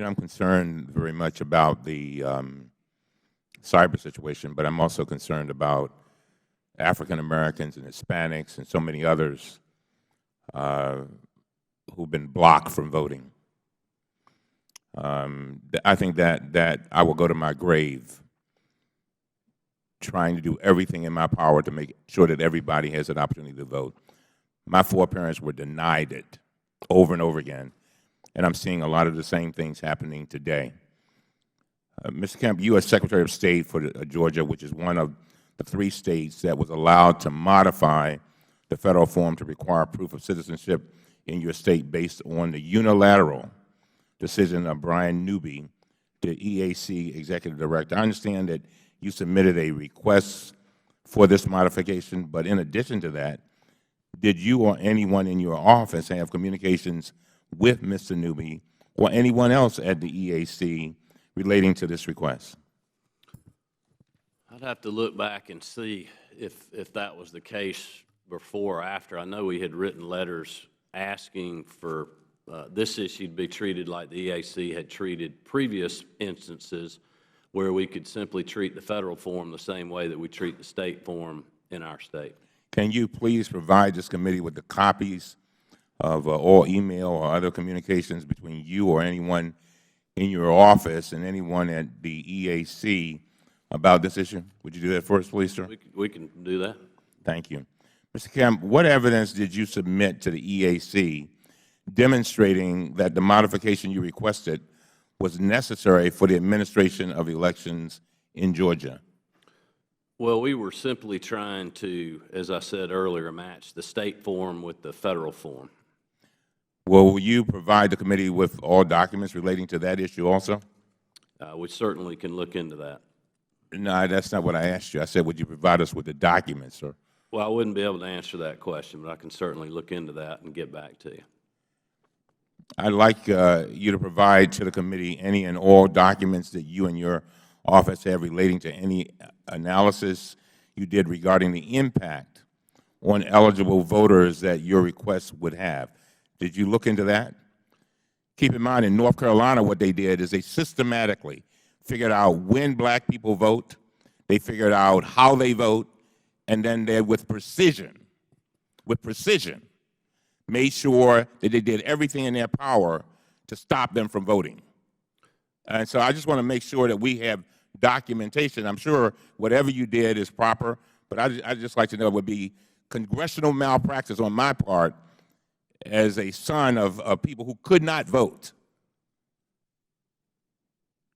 I'm concerned very much about the cyber situation, but I'm also concerned about African Americans and Hispanics and so many others who've been blocked from voting. I think that I will go to my grave trying to do everything in my power to make sure that everybody has an opportunity to vote. My foreparents were denied it over and over again, and I'm seeing a lot of the same things happening today. Mr. Kemp, you as Secretary of State for Georgia, which is one of the 3 states that was allowed to modify the federal form to require proof of citizenship in your state based on the unilateral decision of Brian Newby, the EAC Executive Director. I understand that you submitted a request for this modification, but in addition to that, did you or anyone in your office have communications with Mr. Newby or anyone else at the EAC relating to this request? I'd have to look back and see if that was the case before or after. I know we had written letters asking for this issue to be treated like the EAC had treated previous instances where we could simply treat the federal form the same way that we treat the state form in our state. Can you please provide this committee with the copies of all email or other communications between you or anyone in your office and anyone at the EAC about this issue? Would you do that for us, please, sir? We can do that. Thank you. Mr. Kemp, what evidence did you submit to the EAC demonstrating that the modification you requested was necessary for the administration of elections in Georgia? Well, we were simply trying to, as I said earlier, match the state form with the federal form. Well, will you provide the committee with all documents relating to that issue also? We certainly can look into that. No, that's not what I asked you. I said, would you provide us with the documents, sir? Well, I wouldn't be able to answer that question, but I can certainly look into that and get back to you. I'd like you to provide to the committee any and all documents that you and your office have relating to any analysis you did regarding the impact on eligible voters that your request would have. Did you look into that? Keep in mind, in North Carolina, what they did is they systematically figured out when black people vote, they figured out how they vote, and then they, with precision, made sure that they did everything in their power to stop them from voting. And so I just want to make sure that we have documentation. I'm sure whatever you did is proper, but I'd just like to know it would be congressional malpractice on my part as a son of people who could not vote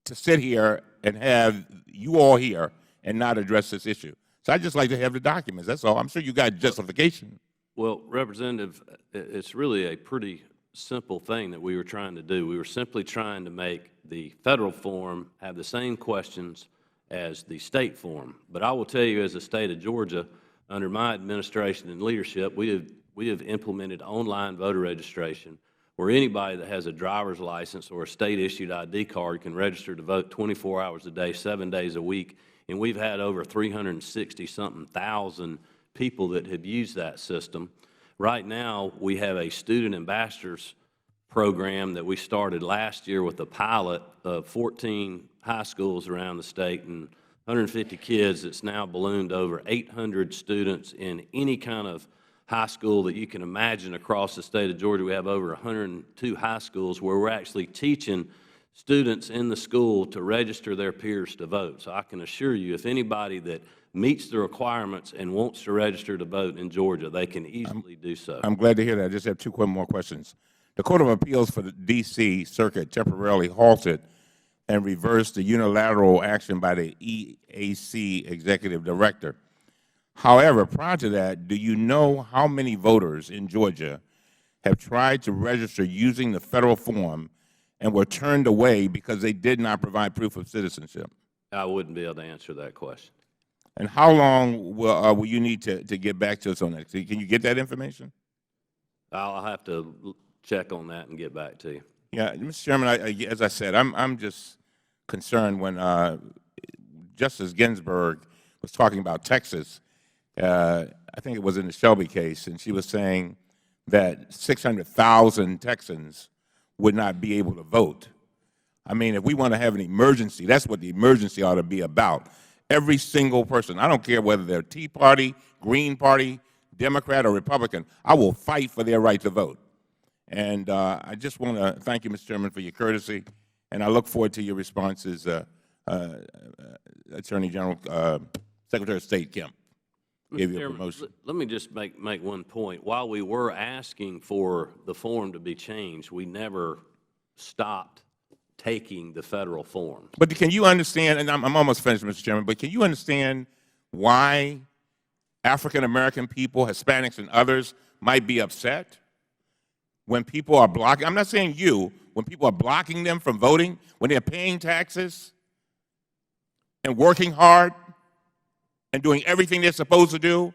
to sit here and have you all here and not address this issue. So I'd just like to have the documents, that's all. I'm sure you got justification. Well, Representative, it's really a pretty simple thing that we were trying to do. We were simply trying to make the federal form have the same questions as the state form. But I will tell you, as the state of Georgia, under my administration and leadership, we have implemented online voter registration where anybody that has a driver's license or a state-issued ID card can register to vote 24 hours a day, 7 days a week. And we've had over 360-something thousand people that have used that system. Right now, we have a student ambassadors program that we started last year with a pilot of 14 high schools around the state and 150 kids. It's now ballooned over 800 students in any kind of high school that you can imagine across the state of Georgia. We have over 102 high schools where we're actually teaching students in the school to register their peers to vote. So I can assure you, if anybody that meets the requirements and wants to register to vote in Georgia, they can easily do so. I'm glad to hear that. I just have two more questions. The Court of Appeals for the D.C. Circuit temporarily halted and reversed the unilateral action by the EAC Executive Director. However, prior to that, do you know how many voters in Georgia have tried to register using the federal form and were turned away because they did not provide proof of citizenship? I wouldn't be able to answer that question. And how long will you need to get back to us on that? Can you get that information? I'll have to check on that and get back to you. Yeah, Mr. Chairman, as I said, I'm just concerned when Justice Ginsburg was talking about Texas. I think it was in the Shelby case, and she was saying that 600,000 Texans would not be able to vote. I mean, if we want to have an emergency, that's what the emergency ought to be about. Every single person, I don't care whether they're Tea Party, Green Party, Democrat, or Republican, I will fight for their right to vote. And I just want to thank you, Mr. Chairman, for your courtesy, and I look forward to your responses, Attorney General, Secretary of State Kemp. Gave you a promotion. Let me just make one point. While we were asking for the form to be changed, we never stopped taking the federal form. But can you understand, and I'm almost finished, Mr. Chairman, but can you understand why African-American people, Hispanics, and others might be upset when people are blocking? I'm not saying you. When people are blocking them from voting, when they're paying taxes and working hard and doing everything they're supposed to do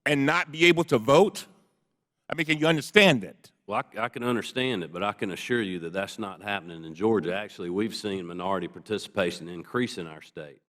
and not be able to vote? I mean, can you understand it? Well, I can understand it, but I can assure you that that's not happening in Georgia. Actually, we've seen minority participation increase in our state.